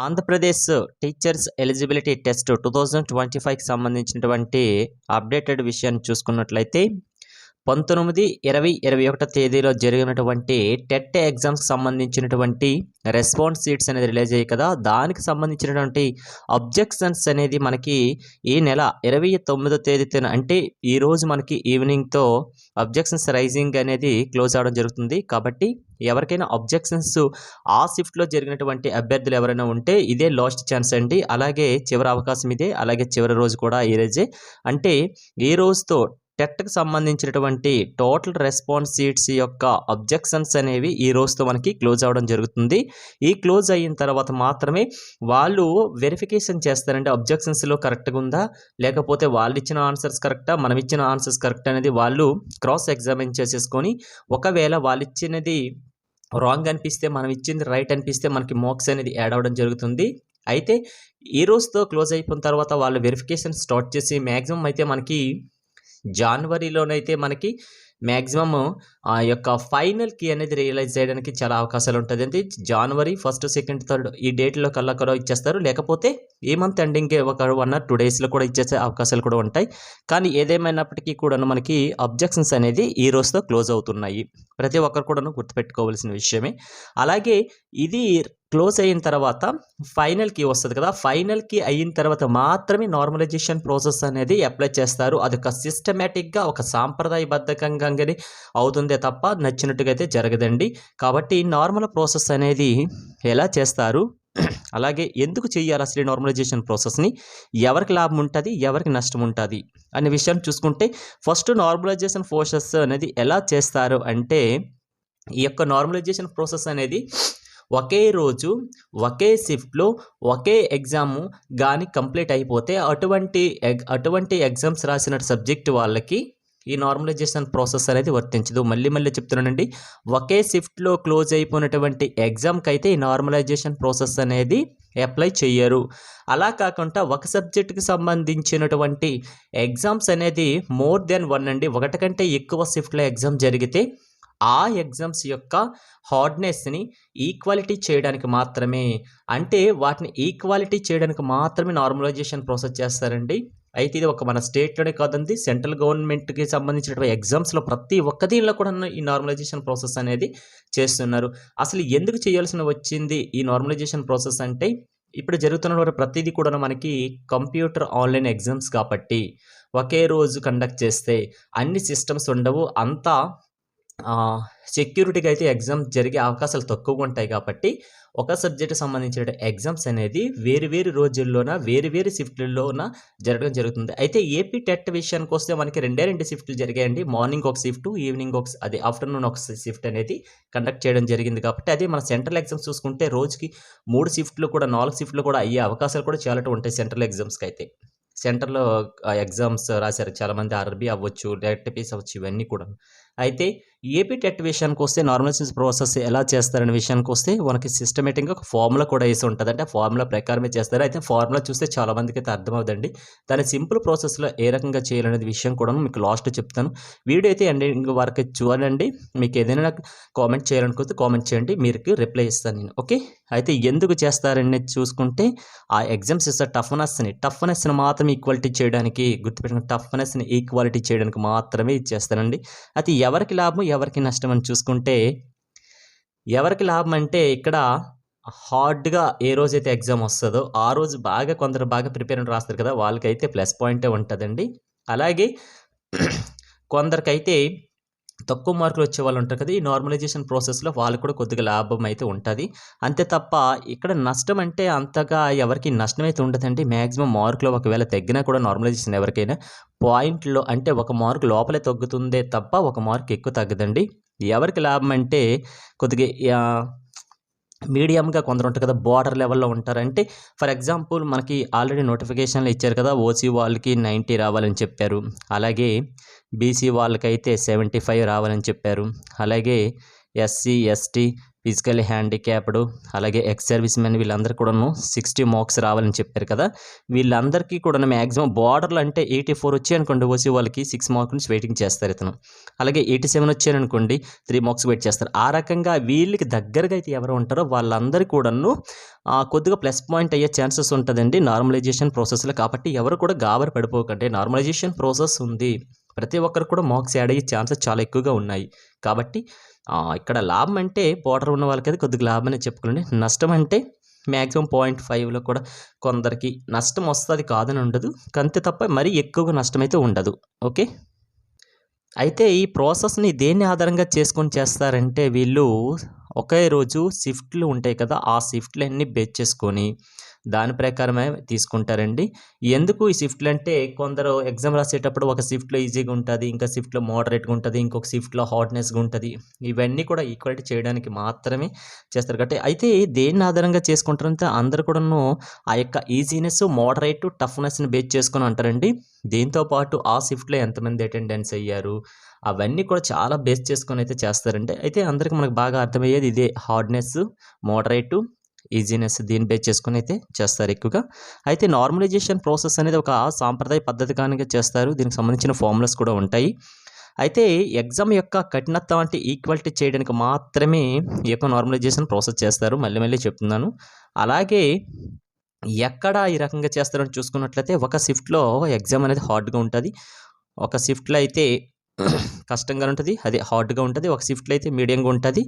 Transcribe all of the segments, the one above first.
Andhra Pradesh teachers eligibility test 2025కి సంబంధించినటువంటి updated విషయాన్ని చూసుకున్నట్లయితే 19, 20, 21 తేదీలో జరిగినటువంటి టెట్ ఎగ్జామ్స్కి సంబంధించినటువంటి రెస్పాన్స్ షీట్స్ అనేది రిలీజ్ అయ్యాయి కదా. దానికి సంబంధించినటువంటి అబ్జెక్షన్స్ అనేది మనకి ఈ నెల 29వ తేదీన అంటే ఈరోజు మనకి ఈవినింగ్తో అబ్జెక్షన్స్ రైజింగ్ అనేది క్లోజ్ అవడం జరుగుతుంది. కాబట్టి ఎవరికైనా అబ్జెక్షన్స్ ఆ షిఫ్ట్లో జరిగినటువంటి అభ్యర్థులు ఎవరైనా ఉంటే ఇదే లాస్ట్ ఛాన్స్ అండి. అలాగే చివరి అవకాశం ఇదే. అలాగే చివరి రోజు కూడా ఈ రోజే. అంటే ఈ రోజుతో టెట్కి సంబంధించినటువంటి టోటల్ రెస్పాన్స్ షీట్స్ యొక్క అబ్జెక్షన్స్ అనేవి ఈ రోజుతో మనకి క్లోజ్ అవ్వడం జరుగుతుంది. ఈ క్లోజ్ అయిన తర్వాత మాత్రమే వాళ్ళు వెరిఫికేషన్ చేస్తారంటే అబ్జెక్షన్స్లో కరెక్ట్గా ఉందా, లేకపోతే వాళ్ళు ఇచ్చిన ఆన్సర్స్ కరెక్టా, మనం ఇచ్చిన ఆన్సర్స్ కరెక్ట్ అనేది వాళ్ళు క్రాస్ ఎగ్జామిన్ చేసేసుకొని ఒకవేళ వాళ్ళు ఇచ్చినది రాంగ్ అనిపిస్తే, మనం ఇచ్చింది రైట్ అనిపిస్తే మనకి మార్క్స్ అనేది యాడ్ అవ్వడం జరుగుతుంది. అయితే ఈ రోజుతో క్లోజ్ అయిపోయిన తర్వాత వాళ్ళు వెరిఫికేషన్ స్టార్ట్ చేసి మ్యాక్సిమం అయితే మనకి జనవరిలోనైతే మనకి మ్యాక్సిమమ్ ఆ యొక్క ఫైనల్ కీ అనేది రియలైజ్ చేయడానికి చాలా అవకాశాలు ఉంటుంది. అంటే జనవరి 1, 2, 3 ఈ డేట్లో కల్లా కూడా ఇచ్చేస్తారు. లేకపోతే ఈ మంత్ ఎండింగ్ ఒక 1 or 2 డేస్లో కూడా ఇచ్చేసే అవకాశాలు కూడా ఉంటాయి. కానీ ఏదేమైనప్పటికీ కూడా మనకి అబ్జెక్షన్స్ అనేది ఈ రోజుతో క్లోజ్ అవుతున్నాయి. ప్రతి ఒక్కరు కూడా గుర్తుపెట్టుకోవాల్సిన విషయమే. అలాగే ఇది క్లోజ్ అయిన తర్వాత ఫైనల్ కీ వస్తుంది కదా. ఫైనల్ కీ అయిన తర్వాత మాత్రమే నార్మలైజేషన్ ప్రాసెస్ అనేది అప్లై చేస్తారు. అది ఒక సిస్టమేటిక్గా ఒక సాంప్రదాయబద్ధకంగానే అవుతుందే తప్ప నచ్చినట్టుగా అయితే జరగదండి. కాబట్టి నార్మల్ ప్రాసెస్ అనేది ఎలా చేస్తారు, అలాగే ఎందుకు చేయాలి అసలు నార్మలైజేషన్ ప్రాసెస్ని, ఎవరికి లాభం ఉంటుంది, ఎవరికి నష్టం ఉంటుంది అనే విషయాన్ని చూసుకుంటే ఫస్ట్ నార్మలైజేషన్ ప్రాసెస్ అనేది ఎలా చేస్తారు అంటే ఈ యొక్క నార్మలైజేషన్ ప్రాసెస్ అనేది ఒకే రోజు ఒకే షిఫ్ట్లో ఒకే ఎగ్జాము కానీ కంప్లీట్ అయిపోతే అటువంటి ఎగ్జామ్స్ రాసిన సబ్జెక్ట్ వాళ్ళకి ఈ నార్మలైజేషన్ ప్రాసెస్ అనేది వర్తించదు. మళ్ళీ చెప్తున్నానండి, ఒకే షిఫ్ట్లో క్లోజ్ అయిపోయినటువంటి ఎగ్జామ్కి అయితే ఈ నార్మలైజేషన్ ప్రాసెస్ అనేది అప్లై చేయరు. అలా కాకుండా ఒక సబ్జెక్టుకి సంబంధించినటువంటి ఎగ్జామ్స్ అనేది మోర్ దెన్ 1 అండి, ఒకటి కంటే ఎక్కువ షిఫ్ట్లో ఎగ్జామ్ జరిగితే ఆ ఎగ్జామ్స్ యొక్క హార్డ్నెస్ని ఈక్వాలిటీ చేయడానికి మాత్రమే, అంటే వాటిని ఈక్వాలిటీ చేయడానికి మాత్రమే నార్మలైజేషన్ ప్రాసెస్ చేస్తారండి. అయితే ఇది ఒక మన స్టేట్లోనే కాదండి, సెంట్రల్ గవర్నమెంట్కి సంబంధించినటువంటి ఎగ్జామ్స్లో ప్రతి ఒక్క దీనిలో కూడా ఈ నార్మలైజేషన్ ప్రాసెస్ అనేది చేస్తున్నారు. అసలు ఎందుకు చేయాల్సిన వచ్చింది ఈ నార్మలైజేషన్ ప్రాసెస్ అంటే ఇప్పుడు జరుగుతున్న ప్రతిదీ కూడా మనకి కంప్యూటర్ ఆన్లైన్ ఎగ్జామ్స్ కాబట్టి ఒకే రోజు కండక్ట్ చేస్తే అన్ని సిస్టమ్స్ ఉండవు, అంతా సెక్యూరిటీగా అయితే ఎగ్జామ్ జరిగే అవకాశాలు తక్కువగా ఉంటాయి. కాబట్టి ఒక సబ్జెక్టు సంబంధించిన ఎగ్జామ్స్ అనేది వేరు రోజుల్లోన వేరు షిఫ్ట్లలోన జరగడం జరుగుతుంది. అయితే ఏపీ టెట్ విషయానికి వస్తే మనకి 2 షిఫ్ట్లు జరిగాయండి. మార్నింగ్ ఒక షిఫ్ట్, ఈవినింగ్ అది ఆఫ్టర్నూన్ ఒక షిఫ్ట్ అనేది కండక్ట్ చేయడం జరిగింది. కాబట్టి అదే మన సెంట్రల్ ఎగ్జామ్స్ చూసుకుంటే రోజుకి 3 షిఫ్ట్లు కూడా 4 షిఫ్ట్లు కూడా అయ్యే అవకాశాలు కూడా చాలా ఉంటాయి. సెంట్రల్ ఎగ్జామ్స్కి అయితే సెంటర్లో ఎగ్జామ్స్ రాశారు చాలామంది, ఆర్ఆర్బీ అవ్వచ్చు, డైరెక్ట్ పీస్ అవ్వచ్చు, ఇవన్నీ కూడా. అయితే ఏపీ టెట్ విషయానికి వస్తే నార్మలైజేషన్ ప్రాసెస్ ఎలా చేస్తారనే విషయానికి వస్తే మనకి సిస్టమేటిక్గా ఒక ఫార్ములా కూడా వేసి ఉంటుంది. అంటే ఆ ఫార్ములా ప్రకారమే చేస్తారు. అయితే ఫార్ములా చూస్తే చాలామందికి అయితే అర్థమవుతుందండి. దాని సింపుల్ ప్రాసెస్లో ఏ రకంగా చేయాలనేది విషయం కూడా మీకు లాస్ట్ చెప్తాను. వీడియో అయితే ఎండింగ్ వరకు చూడండి. మీకు ఏదైనా కామెంట్ చేయాలనుకుంటే కామెంట్ చేయండి, మీకు రిప్లై ఇస్తాను నేను. ఓకే, అయితే ఎందుకు చేస్తారనేది చూసుకుంటే ఆ ఎగ్జామ్స్ ఇస్తే టఫ్నెస్ని మాత్రమే ఈక్వాలిటీ చేయడానికి, గుర్తుపెట్టుకుని టఫ్నెస్ని ఈక్వాలిటీ చేయడానికి మాత్రమే ఇచ్చేస్తానండి. అయితే ఎవరికి లాభం ఎవరికి నష్టం అని చూసుకుంటే ఎవరికి లాభం అంటే ఇక్కడ హార్డ్గా ఏ రోజైతే ఎగ్జామ్ వస్తుందో ఆ రోజు కొందరు బాగా ప్రిపేర్ అని రాస్తారు కదా, వాళ్ళకైతే ప్లస్ పాయింటే ఉంటుందండి. అలాగే కొందరికైతే తక్కువ మార్కులు వచ్చే వాళ్ళు ఉంటారు కదా, ఈ నార్మలైజేషన్ ప్రాసెస్లో వాళ్ళకు కూడా కొద్దిగా లాభం అయితే ఉంటుంది. అంతే తప్ప ఇక్కడ నష్టం అంటే అంతగా ఎవరికి నష్టం అయితే ఉండదండి. మ్యాక్సిమం మార్కులో ఒకవేళ తగ్గినా కూడా నార్మలైజేషన్ ఎవరికైనా పాయింట్లో అంటే 1 మార్కు లోపలే తగ్గుతుందే తప్ప 1 మార్కు ఎక్కువ తగ్గదండి. ఎవరికి లాభం అంటే కొద్దిగా మీడియంగా కొందరు ఉంటారు కదా, బార్డర్ లెవెల్లో ఉంటారు. అంటే ఫర్ ఎగ్జాంపుల్ మనకి ఆల్రెడీ నోటిఫికేషన్లు ఇచ్చారు కదా, ఓసీ వాళ్ళకి 90 రావాలని చెప్పారు, అలాగే బీసీ వాళ్ళకైతే 75 రావాలని చెప్పారు, అలాగే ఎస్సీ ఎస్టీ ఫిజికల్లీ హ్యాండిక్యాప్డ్, అలాగే ఎక్స్ సర్వీస్ మెన్ వీళ్ళందరూ కూడాను 60 మార్క్స్ రావాలని చెప్పారు కదా. వీళ్ళందరికీ కూడా మ్యాక్సిమం బార్డర్లు అంటే 84 వచ్చాయనుకోండి ఓసీ వాళ్ళకి 6 మార్క్స్ నుంచి వెయిటింగ్ చేస్తారు ఇతను. అలాగే 87 వచ్చాయనుకోండి 3 మార్క్స్ వెయిట్ చేస్తారు. ఆ రకంగా వీళ్ళకి దగ్గరగా అయితే ఎవరు ఉంటారో వాళ్ళందరూ కూడాను కొద్దిగా ప్లస్ పాయింట్ అయ్యే ఛాన్సెస్ ఉంటుందండి నార్మలైజేషన్ ప్రాసెస్లో. కాబట్టి ఎవరు కూడా గాబరి పడిపోకండి, నార్మలైజేషన్ ప్రాసెస్ ఉంది, ప్రతి ఒక్కరు కూడా మార్క్స్ యాడ్ అయ్యే ఛాన్సెస్ చాలా ఎక్కువగా ఉన్నాయి. కాబట్టి ఇక్కడ లాభం అంటే బార్డర్ ఉన్న వాళ్ళకైతే కొద్దిగా లాభం అనేది చెప్పుకోండి. నష్టం అంటే మ్యాక్సిమం 0.5లో కూడా కొందరికి నష్టం వస్తుంది, కాదని ఉండదు, అంతే తప్ప మరీ ఎక్కువగా నష్టం అయితే ఉండదు. ఓకే, అయితే ఈ ప్రాసెస్ని దేన్ని ఆధారంగా చేసుకొని చేస్తారంటే వీళ్ళు ఒకే రోజు షిఫ్ట్లు ఉంటాయి కదా, ఆ షిఫ్ట్లన్నీ బేస్ చేసుకొని దాని ప్రకారమే తీసుకుంటారండి. ఎందుకు ఈ షిఫ్ట్లు అంటే కొందరు ఎగ్జామ్ రాసేటప్పుడు ఒక షిఫ్ట్లో ఈజీగా ఉంటుంది, ఇంకా షిఫ్ట్లో మోడరేట్గా ఉంటుంది, ఇంకొక షిఫ్ట్లో హార్డ్నెస్గా ఉంటుంది. ఇవన్నీ కూడా ఈక్వాలిటీ చేయడానికి మాత్రమే చేస్తారు. కాబట్టి అయితే దేన్ని ఆధారంగా చేసుకుంటారంటే అందరు కూడాను ఆ యొక్క ఈజీనెస్, మోడరేట్, టఫ్నెస్ని బేస్ చేసుకొని అంటారండి. దీంతోపాటు ఆ షిఫ్ట్లో ఎంతమంది అటెండెన్స్ అయ్యారు అవన్నీ కూడా చాలా బేస్ చేసుకొని అయితే చేస్తారండి. అయితే అందరికీ మనకు బాగా అర్థమయ్యేది ఇదే, హార్డ్నెస్, మోడరేటు, ఈజీనెస్, దీన్ని బేస్ చేసుకొని అయితే చేస్తారు ఎక్కువగా. అయితే నార్మలైజేషన్ ప్రాసెస్ అనేది ఒక సాంప్రదాయ పద్ధతిగానే చేస్తారు, దీనికి సంబంధించిన ఫార్ములాస్ కూడా ఉంటాయి. అయితే ఎగ్జామ్ యొక్క కఠినత్వం అంటే ఈక్వాలిటీ చేయడానికి మాత్రమే ఈ యొక్క నార్మలైజేషన్ ప్రాసెస్ చేస్తారు, మళ్ళీ చెప్తున్నాను. అలాగే ఎక్కడ ఈ రకంగా చేస్తారని చూసుకున్నట్లయితే ఒక షిఫ్ట్లో ఎగ్జామ్ అనేది హార్డ్గా ఉంటుంది, ఒక షిఫ్ట్లో అయితే కష్టంగా ఉంటుంది, అదే హార్డ్గా ఉంటుంది, ఒక షిఫ్ట్లో అయితే మీడియంగా ఉంటుంది,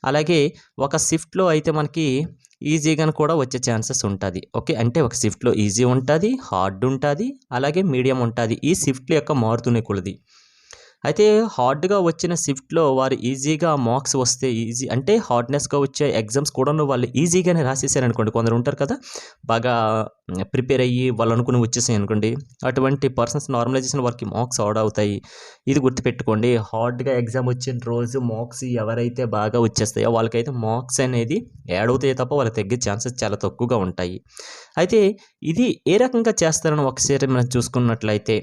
అలాగే ఒక షిఫ్ట్లో అయితే మనకి ఈజీగా కూడా వచ్చే ఛాన్సెస్ ఉంటుంది. ఓకే, అంటే ఒక షిఫ్ట్లో ఈజీ ఉంటుంది, హార్డ్ ఉంటుంది, అలాగే మీడియం ఉంటుంది. ఈ షిఫ్ట్ల యొక్క మారుతూనే కొలది. అయితే హార్డ్గా వచ్చిన షిఫ్ట్లో వారు ఈజీగా మార్క్స్ వస్తే ఈజీ అంటే హార్డ్నెస్గా వచ్చే ఎగ్జామ్స్ కూడా వాళ్ళు ఈజీగానే రాసేసారనుకోండి. కొందరు ఉంటారు కదా బాగా ప్రిపేర్ అయ్యి వాళ్ళు అనుకుని వచ్చేసాయి అనుకోండి, అటువంటి పర్సన్స్ నార్మలైజేషన్ వారికి మార్క్స్ యాడ్ అవుతాయి. ఇది గుర్తుపెట్టుకోండి, హార్డ్గా ఎగ్జామ్ వచ్చిన రోజు మార్క్స్ ఎవరైతే బాగా వచ్చేస్తాయో వాళ్ళకైతే మార్క్స్ అనేది యాడ్ అవుతాయి తప్ప వాళ్ళకి తగ్గే ఛాన్సెస్ చాలా తక్కువగా ఉంటాయి. అయితే ఇది ఏ రకంగా చేస్తారని ఒకసారి మనం చూసుకున్నట్లయితే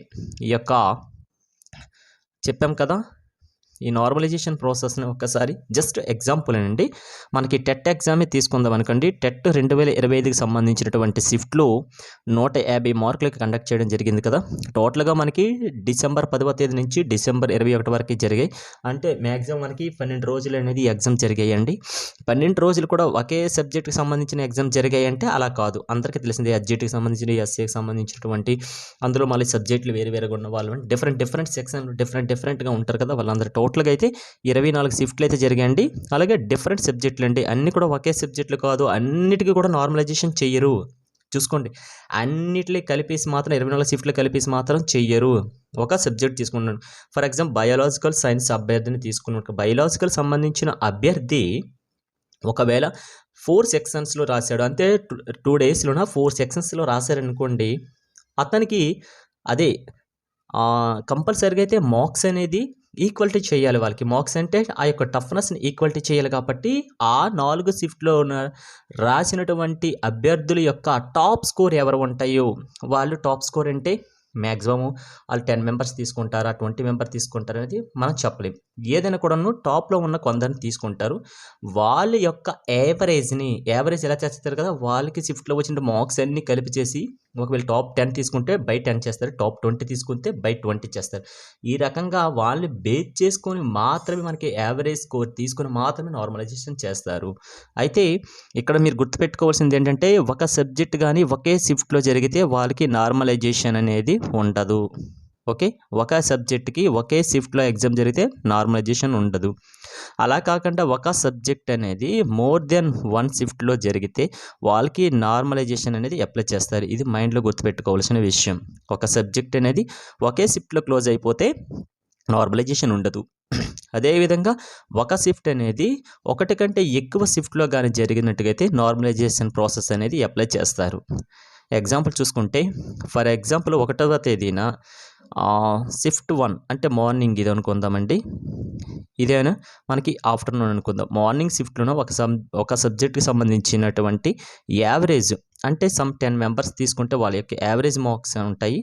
ఈ యొక్క చెప్పాం కదా, ఈ నార్మలైజేషన్ ప్రాసెస్ని ఒక్కసారి జస్ట్ ఎగ్జాంపుల్ అండి, మనకి టెట్ ఎగ్జామే తీసుకుందాం అనుకోండి. టెట్ 2025కి సంబంధించినటువంటి షిఫ్ట్లు 150 మార్కులకి కండక్ట్ చేయడం జరిగింది కదా. టోటల్గా మనకి డిసెంబర్ 10వ తేదీ నుంచి డిసెంబర్ 21 వరకు జరిగాయి. అంటే మ్యాక్సిమం మనకి 12 రోజులు అనేది ఎగ్జామ్ జరిగాయండి. 12 రోజులు కూడా ఒకే సబ్జెక్ట్కి సంబంధించిన ఎగ్జామ్ జరిగాయంటే అలా కాదు, అందరికీ తెలిసింది ఎస్జిటికి సంబంధించిన, ఎస్సీకి సంబంధించినటువంటి, అందులో మళ్ళీ సబ్జెక్టులు వేరుగా ఉన్న వాళ్ళు డిఫరెంట్ సెక్షన్ డిఫరెంట్గా ఉంటారు కదా, వాళ్ళందరూ టోటల్గా అయితే 24 షిఫ్ట్లు అయితే జరిగాయండి. అలాగే డిఫరెంట్ సబ్జెక్టులు అండి, అన్నీ కూడా ఒకే సబ్జెక్టులు కాదు, అన్నిటికీ కూడా నార్మలైజేషన్ చెయ్యరు. చూసుకోండి, అన్నిటిని కలిపేసి మాత్రం 24 షిఫ్ట్లు కలిపేసి మాత్రం చెయ్యరు, ఒక సబ్జెక్ట్ తీసుకున్నాను. ఫర్ ఎగ్జాంపుల్ బయాలజికల్ సైన్స్ అభ్యర్థిని తీసుకున్నాను. బయాలజికల్ సంబంధించిన అభ్యర్థి ఒకవేళ 4 సెక్షన్స్లో రాశాడు, అంటే 2 డేస్లోన 4 సెక్షన్స్లో రాశారనుకోండి, అతనికి అదే కంపల్సరీగా అయితే మార్క్స్ అనేది ఈక్వాలిటీ చేయాలి. వాళ్ళకి మార్క్స్ అంటే ఆ యొక్క టఫ్నెస్ని ఈక్వాలిటీ చేయాలి. కాబట్టి ఆ 4 షిఫ్ట్లో రాసినటువంటి అభ్యర్థుల యొక్క టాప్ స్కోర్ ఎవరు ఉంటాయో వాళ్ళు టాప్ స్కోర్ అంటే మ్యాక్సిమం వాళ్ళు 10 మెంబర్స్ తీసుకుంటారా, 20 మెంబర్స్ తీసుకుంటారు అనేది మనం చెప్పలేం. ఏదైనా కూడాను టాప్లో ఉన్న కొందరిని తీసుకుంటారు. వాళ్ళ యొక్క యావరేజ్ ఎలా చేస్తారు కదా, వాళ్ళకి షిఫ్ట్లో వచ్చిన మార్క్స్ అన్నీ కలిపి చేసి ఒకవేళ టాప్ 10 తీసుకుంటే బై 10 చేస్తారు, టాప్ 20 తీసుకుంటే బై 20 చేస్తారు. ఈ రకంగా వాళ్ళు బేస్ చేసుకొని మాత్రమే మనకి యావరేజ్ స్కోర్ తీసుకొని మాత్రమే నార్మలైజేషన్ చేస్తారు. అయితే ఇక్కడ మీరు గుర్తుపెట్టుకోవాల్సింది ఏంటంటే ఒక సబ్జెక్ట్ కానీ ఒకే షిఫ్ట్లో జరిగితే వాళ్ళకి నార్మలైజేషన్ అనేది ఉండదు. ఓకే, ఒక సబ్జెక్ట్కి ఒకే షిఫ్ట్లో ఎగ్జామ్ జరిగితే నార్మలైజేషన్ ఉండదు. అలా కాకుండా ఒక సబ్జెక్ట్ అనేది మోర్ దెన్ 1 షిఫ్ట్లో జరిగితే వాళ్ళకి నార్మలైజేషన్ అనేది అప్లై చేస్తారు. ఇది మైండ్లో గుర్తుపెట్టుకోవాల్సిన విషయం. ఒక సబ్జెక్ట్ అనేది ఒకే షిఫ్ట్లో క్లోజ్ అయిపోతే నార్మలైజేషన్ ఉండదు. అదేవిధంగా ఒక షిఫ్ట్ అనేది ఒకటి కంటే ఎక్కువ షిఫ్ట్లో కానీ జరిగినట్టుగైతే నార్మలైజేషన్ ప్రాసెస్ అనేది అప్లై చేస్తారు. ఎగ్జాంపుల్ చూసుకుంటే ఫర్ ఎగ్జాంపుల్ 1వ తేదీన షిఫ్ట్ 1 అంటే మార్నింగ్ ఇది అనుకుందామండి, ఇదేనా మనకి ఆఫ్టర్నూన్ అనుకుందాం. మార్నింగ్ షిఫ్ట్లోనూ ఒక సబ్జెక్ట్కి సంబంధించినటువంటి యావరేజ్ అంటే సమ్ 10 మెంబర్స్ తీసుకుంటే వాళ్ళ యొక్క యావరేజ్ మార్క్స్ ఉంటాయి.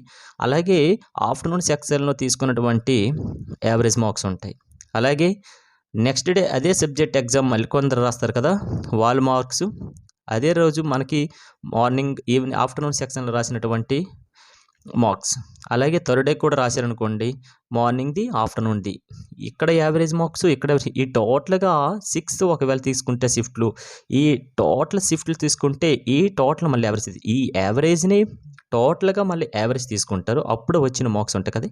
అలాగే ఆఫ్టర్నూన్ సెక్షన్లో తీసుకున్నటువంటి యావరేజ్ మార్క్స్ ఉంటాయి. అలాగే నెక్స్ట్ డే అదే సబ్జెక్ట్ ఎగ్జామ్ మళ్ళీ కొందరు రాస్తారు కదా, వాళ్ళ మార్క్స్ అదే రోజు మనకి మార్నింగ్ ఈవినింగ్ ఆఫ్టర్నూన్ సెక్షన్లో రాసినటువంటి మార్క్స్, అలాగే థర్డ్ డే కూడా రాశారనుకోండి మార్నింగ్ది ఆఫ్టర్నూన్ది, ఇక్కడ యావరేజ్ మార్క్స్ ఇక్కడ ఈ టోటల్గా 6 ఒకవేళ తీసుకుంటే షిఫ్ట్లు, ఈ టోటల్ షిఫ్ట్లు తీసుకుంటే ఈ టోటల్ మళ్ళీ యావరేజ్, ఈ యావరేజ్ని టోటల్గా మళ్ళీ యావరేజ్ తీసుకుంటారు, అప్పుడు వచ్చిన మార్క్స్ ఉంటాయి కదా,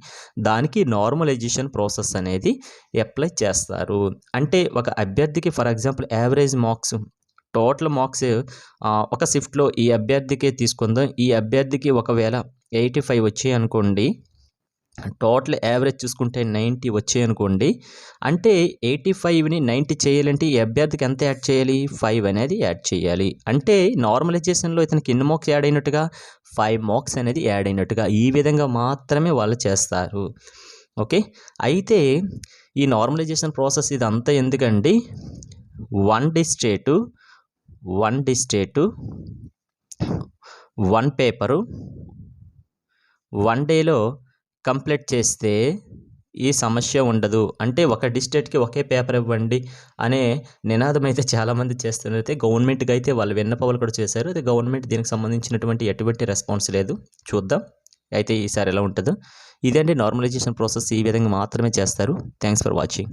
దానికి నార్మలైజేషన్ ప్రాసెస్ అనేది అప్లై చేస్తారు. అంటే ఒక అభ్యర్థికి for example average marks total marks ఒక షిఫ్ట్లో ఈ అభ్యర్థికే తీసుకుందాం, ఈ అభ్యర్థికి ఒకవేళ 85 వచ్చాయి అనుకోండి, టోటల్ యావరేజ్ చూసుకుంటే 90 వచ్చాయి అనుకోండి, అంటే 85ని 90 చేయాలంటే ఈ అభ్యర్థికి ఎంత యాడ్ చేయాలి, 5 అనేది యాడ్ చేయాలి. అంటే నార్మలైజేషన్లో ఇతనికి ఎన్ని మార్క్స్ యాడ్ అయినట్టుగా, 5 మార్క్స్ అనేది యాడ్ అయినట్టుగా, ఈ విధంగా మాత్రమే వాళ్ళు చేస్తారు. ఓకే, అయితే ఈ నార్మలైజేషన్ ప్రాసెస్ ఇదంతా ఎందుకండి, వన్ డిస్ట్రేటు 1 పేపరు 1 డేలో కంప్లీట్ చేస్తే ఈ సమస్య ఉండదు. అంటే ఒక డిస్ట్రిక్ట్కి ఒకే పేపర్ ఇవ్వండి అనే నినాదం అయితే చాలామంది చేస్తున్నారు. అయితే గవర్నమెంట్కి అయితే వాళ్ళు విన్నపాలు కూడా చేశారు. అయితే గవర్నమెంట్ దీనికి సంబంధించినటువంటి ఎటువంటి రెస్పాన్స్ లేదు. చూద్దాం అయితే ఈసారి ఎలా ఉంటుందో. ఇదండి నార్మలైజేషన్ ప్రాసెస్, ఈ విధంగా మాత్రమే చేస్తారు. Thanks for watching.